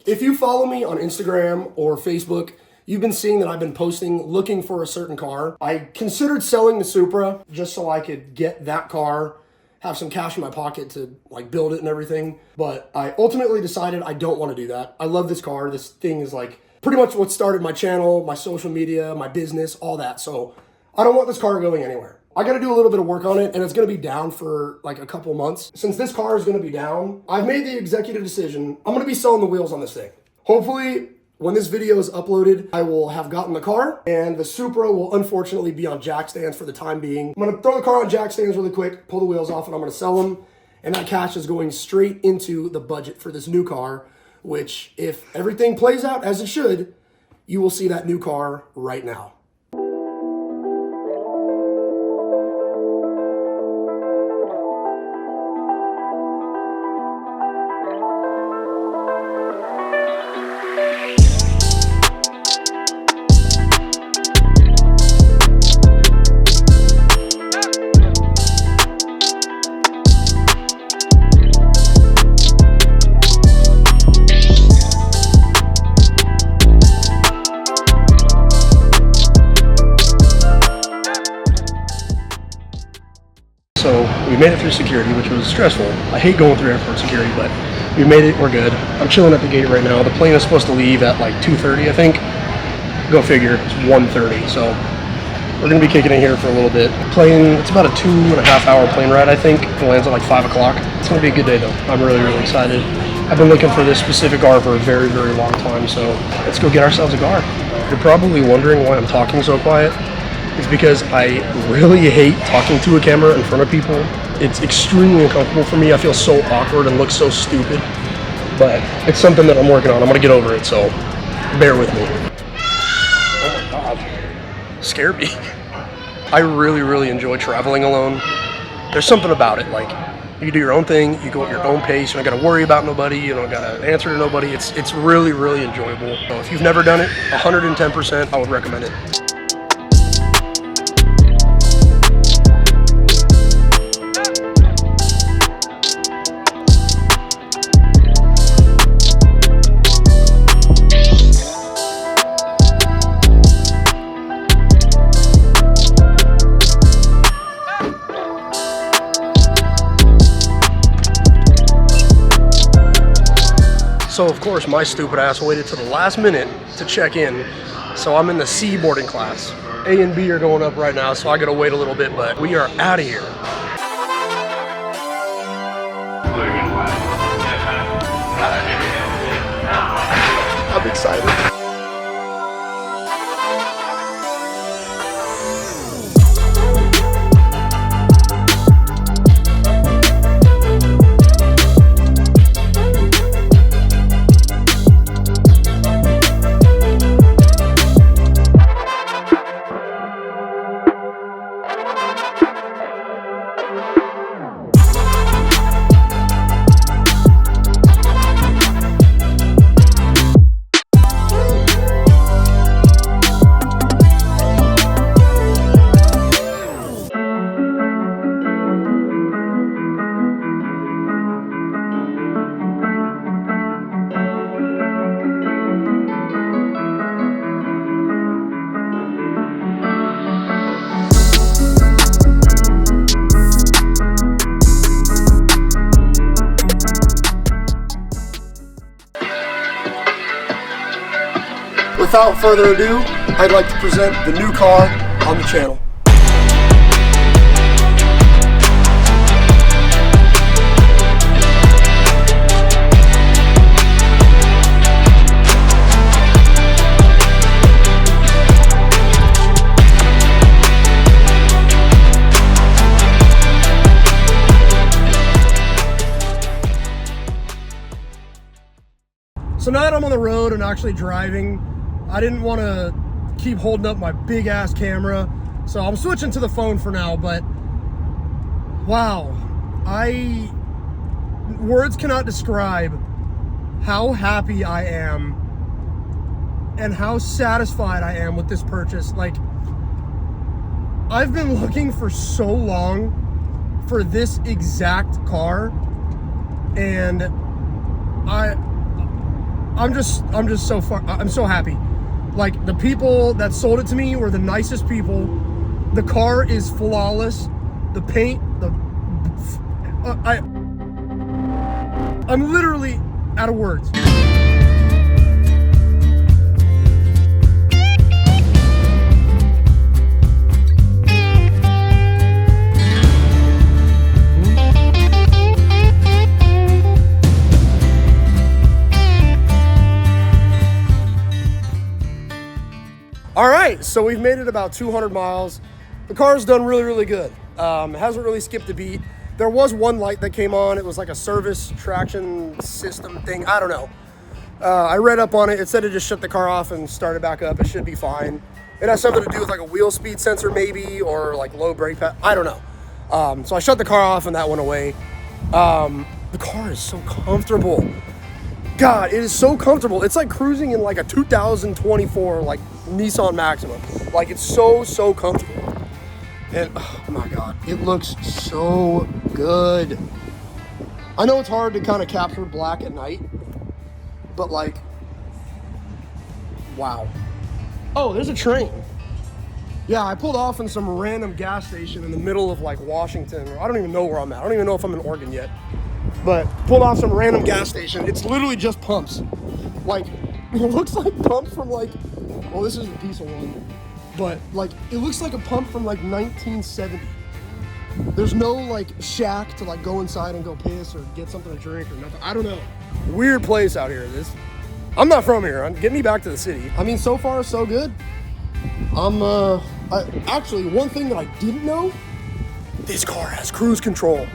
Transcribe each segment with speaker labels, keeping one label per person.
Speaker 1: If you follow me on Instagram or Facebook, you've been seeing that I've been posting looking for a certain car. I considered selling the Supra just so I could get that car, have some cash in my pocket to like build it and everything. But I ultimately decided I don't want to do that. I love this car. This thing is like pretty much what started my channel, my social media, my business, all that. So I don't want this car going anywhere. I got to do a little bit of work on it, and it's going to be down for like a couple months. Since this car is going to be down, I've made the executive decision. I'm going to be selling the wheels on this thing. Hopefully, when this video is uploaded, I will have gotten the car, and the Supra will unfortunately be on jack stands for the time being. I'm going to throw the car on jack stands really quick, pull the wheels off, and I'm going to sell them. And that cash is going straight into the budget for this new car, which, if everything plays out as it should, you will see that new car right now. So we made it through security, which was stressful. I hate going through airport security, but we made it, we're good. I'm chilling at the gate right now. The plane is supposed to leave at like 2:30, I think. Go figure, it's 1:30, so we're gonna be kicking it here for a little bit. Plane, it's about a 2.5 hour plane ride, I think. It lands at like 5 o'clock. It's gonna be a good day though. I'm really, really excited. I've been looking for this specific car for a very, very long time, so let's go get ourselves a car. You're probably wondering why I'm talking so quiet. It's because I really hate talking to a camera in front of people. It's extremely uncomfortable for me. I feel so awkward and look so stupid, but it's something that I'm working on. I'm gonna get over it, so bear with me. Oh my God, scared me. I really, really enjoy traveling alone. There's something about it, like you do your own thing, you go at your own pace, you don't gotta worry about nobody, you don't gotta answer to nobody. It's really, really enjoyable. So if you've never done it, 110%, I would recommend it. So of course my stupid ass waited to the last minute to check in. So I'm in the C boarding class. A and B are going up right now, so I gotta wait a little bit, but we are out of here. I'm excited. Without further ado, I'd like to present the new car on the channel. So now that I'm on the road and actually driving, I didn't want to keep holding up my big ass camera, so I'm switching to the phone for now. But wow, words cannot describe how happy I am and how satisfied I am with this purchase. Like, I've been looking for so long for this exact car, and I'm just so I'm so happy. Like, the people that sold it to me were the nicest people. The car is flawless. The paint, I'm literally out of words. All right, so we've made it about 200 miles. The car's done really, really good. It hasn't really skipped a beat. There was one light that came on. It was like a service traction system thing. I don't know. I read up on it. It said it just shut the car off and started back up. It should be fine. It has something to do with like a wheel speed sensor maybe, or like low brake pad. I don't know. So I shut the car off and that went away. The car is so comfortable. God, it is so comfortable. It's like cruising in like a 2024 like Nissan Maxima. Like, it's so comfortable. And oh my God, it looks so good. I know it's hard to kind of capture black at night, but like, wow. Oh, there's a train. Yeah, I pulled off in some random gas station in the middle of like Washington. I don't even know where I'm at. I don't even know if I'm in Oregon yet. But pulled off some random gas station. It's literally just pumps. Like, it looks like pumps from like, well, this is a diesel one, but like, it looks like a pump from like 1970. There's no like shack to like go inside and go piss or get something to drink or nothing. I don't know. Weird place out here. I'm not from here. Get me back to the city. I mean, so far so good. Actually, one thing that I didn't know, this car has cruise control.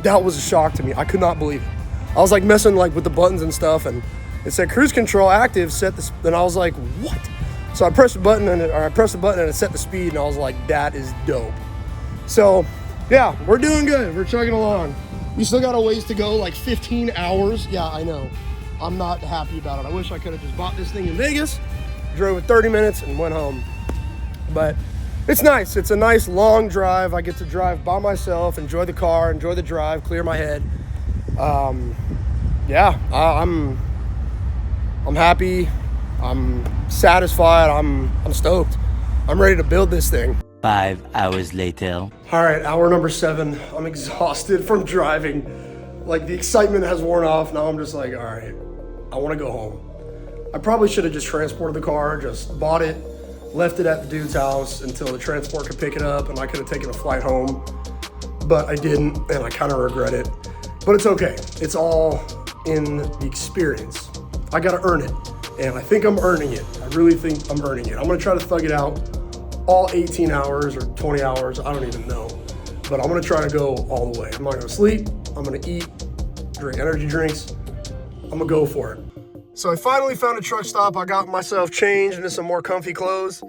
Speaker 1: That was a shock to me. I could not believe it. I was like messing like with the buttons and stuff, and it said cruise control active, set this, and I was like, what? So I pressed the button and it set the speed, and I was like, that is dope. So yeah, we're doing good. We're chugging along. We still got a ways to go, like 15 hours. Yeah, I know. I'm not happy about it. I wish I could have just bought this thing in Vegas, drove it 30 minutes and went home. But it's nice. It's a nice long drive. I get to drive by myself, enjoy the car, enjoy the drive, clear my head. Yeah, I'm happy. I'm satisfied. I'm stoked. I'm ready to build this thing.
Speaker 2: 5 hours later.
Speaker 1: All right, hour number 7. I'm exhausted from driving. Like, the excitement has worn off. Now I'm just like, all right, I want to go home. I probably should have just transported the car, just bought it, left it at the dude's house until the transport could pick it up, and I could have taken a flight home, but I didn't, and I kind of regret it. But it's okay. It's all in the experience. I got to earn it, and I think I'm earning it. I really think I'm earning it. I'm going to try to thug it out all 18 hours or 20 hours. I don't even know, but I'm going to try to go all the way. I'm not going to sleep. I'm going to eat, drink energy drinks. I'm going to go for it. So I finally found a truck stop. I got myself changed into some more comfy clothes.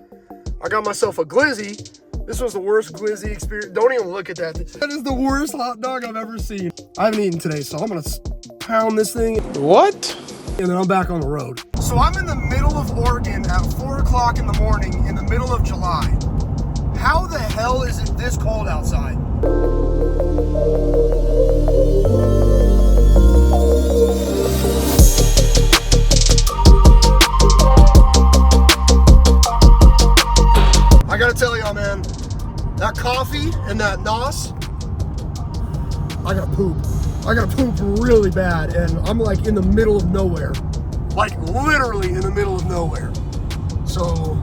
Speaker 1: I got myself a glizzy. This was the worst glizzy experience. Don't even look at that. That is the worst hot dog I've ever seen. I haven't eaten today, so I'm gonna pound this thing. What? And then I'm back on the road. So I'm in the middle of Oregon at 4 o'clock in the morning in the middle of July. How the hell is it this cold outside? I gotta tell y'all, man, that coffee and that NOS, I gotta poop. I gotta poop really bad, and I'm like in the middle of nowhere. Like literally in the middle of nowhere. So,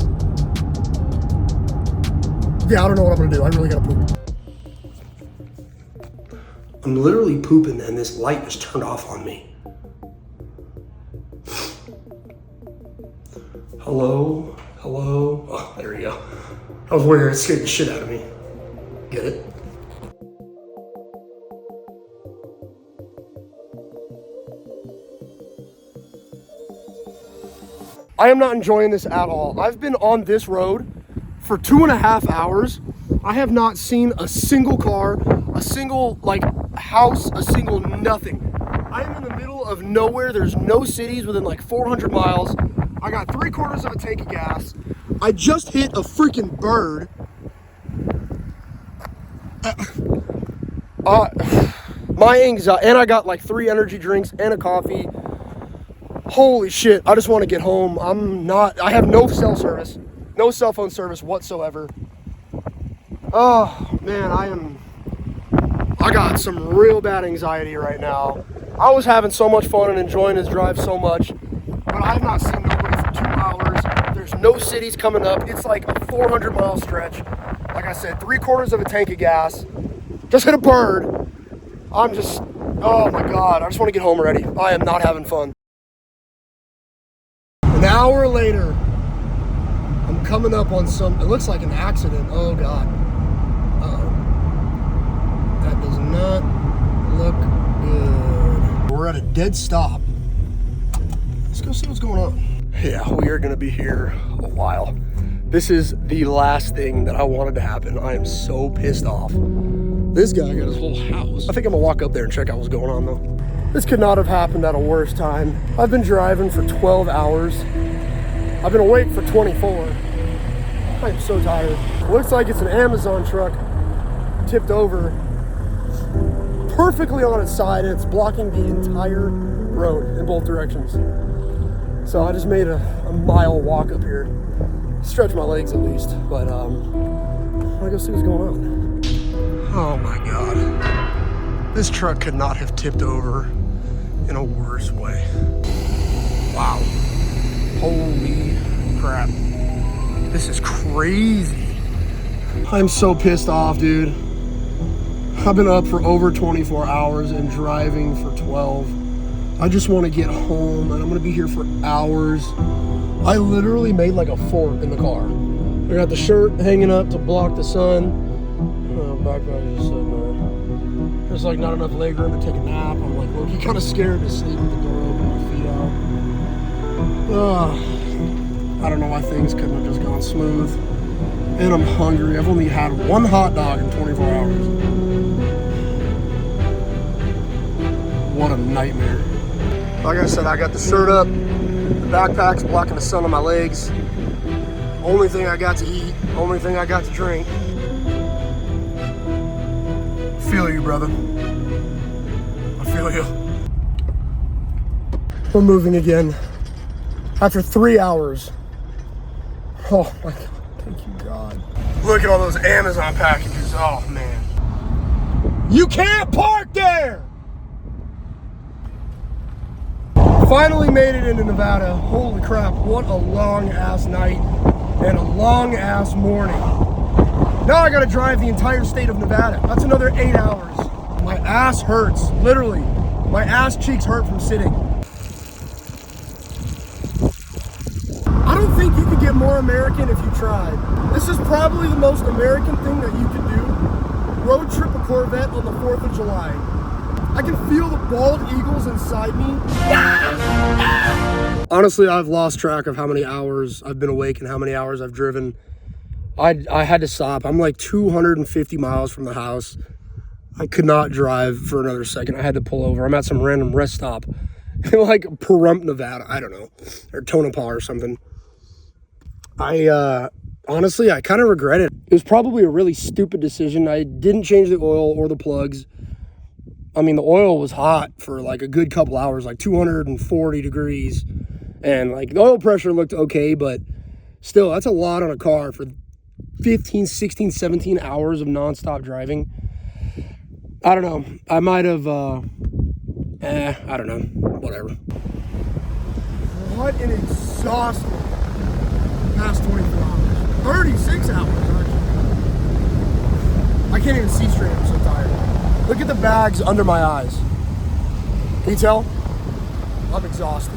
Speaker 1: yeah, I don't know what I'm gonna do. I really gotta poop. I'm literally pooping and this light just turned off on me. Hello? Hello? Oh, there we go. That was weird. It scared the shit out of me. Get it? I am not enjoying this at all. I've been on this road for 2.5 hours. I have not seen a single car, a single like house, a single nothing. I am in the middle of nowhere. There's no cities within like 400 miles. I got 3/4 of a tank of gas. I just hit a freaking bird. My anxiety, and I got like 3 energy drinks and a coffee. Holy shit, I just want to get home. I have no cell service, no cell phone service whatsoever. Oh man, I got some real bad anxiety right now. I was having so much fun and enjoying this drive so much, but I've not seen nobody for 2 hours. There's no cities coming up. It's like a 400-mile stretch. Like I said, 3/4 of a tank of gas. Just hit a bird. Oh my God, I just want to get home already. I am not having fun. An hour later, I'm coming up on it looks like an accident. Oh God. That does not look good. We're at a dead stop. Let's go see what's going on. Yeah, we are gonna be here a while. This is the last thing that I wanted to happen. I am so pissed off. This guy got his whole house. I think I'm gonna walk up there and check out what's going on though. This could not have happened at a worse time. I've been driving for 12 hours. I've been awake for 24. I am so tired. It looks like it's an Amazon truck tipped over perfectly on its side, and it's blocking the entire road in both directions. So I just made a mile walk up here. Stretch my legs at least, but I'm gonna go see what's going on. Oh my God. This truck could not have tipped over in a worse way. Wow. Holy crap. This is crazy. I'm so pissed off, dude. I've been up for over 24 hours and driving for 12. I just want to get home and I'm gonna be here for hours. I literally made like a fort in the car. I got the shirt hanging up to block the sun. Backpack is just sitting there. There's like not enough leg room to take a nap. I'm like, look, you're kind of scared to sleep with the door open, my feet out. I don't know why things couldn't have just gone smooth. And I'm hungry. I've only had one hot dog in 24 hours. What a nightmare. Like I said, I got the shirt up. The backpack's blocking the sun on my legs. Only thing I got to eat. Only thing I got to drink. Feel you, brother. I feel you. We're moving again. After 3 hours. Oh my God, thank you, God. Look at all those Amazon packages. Oh man. You can't park there! Finally made it into Nevada. Holy crap, what a long ass night and a long ass morning. Now I gotta drive the entire state of Nevada. That's another 8 hours. My ass hurts, literally. My ass cheeks hurt from sitting. I don't think you could get more American if you tried. This is probably the most American thing that you could do. Road trip a Corvette on the 4th of July. I can feel the bald eagles inside me. Honestly, I've lost track of how many hours I've been awake and how many hours I've driven. I had to stop. I'm like 250 miles from the house. I could not drive for another second. I had to pull over. I'm at some random rest stop in like Pahrump, Nevada. I don't know. Or Tonopah or something. Honestly, I kind of regret it. It was probably a really stupid decision. I didn't change the oil or the plugs. I mean, the oil was hot for like a good couple hours, like 240 degrees. And like the oil pressure looked okay, but still, that's a lot on a car for 15, 16, 17 hours of nonstop driving. I don't know. I might have, I don't know. Whatever. What an exhausting past 24 hours. 36 hours, actually. I can't even see straight. I'm so tired. Look at the bags under my eyes. Can you tell? I'm exhausted.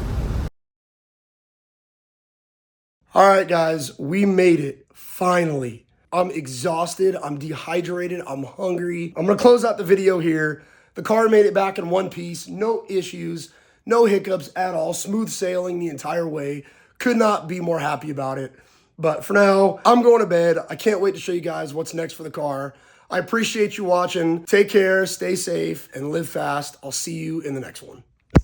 Speaker 1: All right, guys, we made it, finally. I'm exhausted, I'm dehydrated, I'm hungry. I'm gonna close out the video here. The car made it back in one piece, no issues, no hiccups at all, smooth sailing the entire way. Could not be more happy about it. But for now, I'm going to bed. I can't wait to show you guys what's next for the car. I appreciate you watching. Take care, stay safe, and live fast. I'll see you in the next one.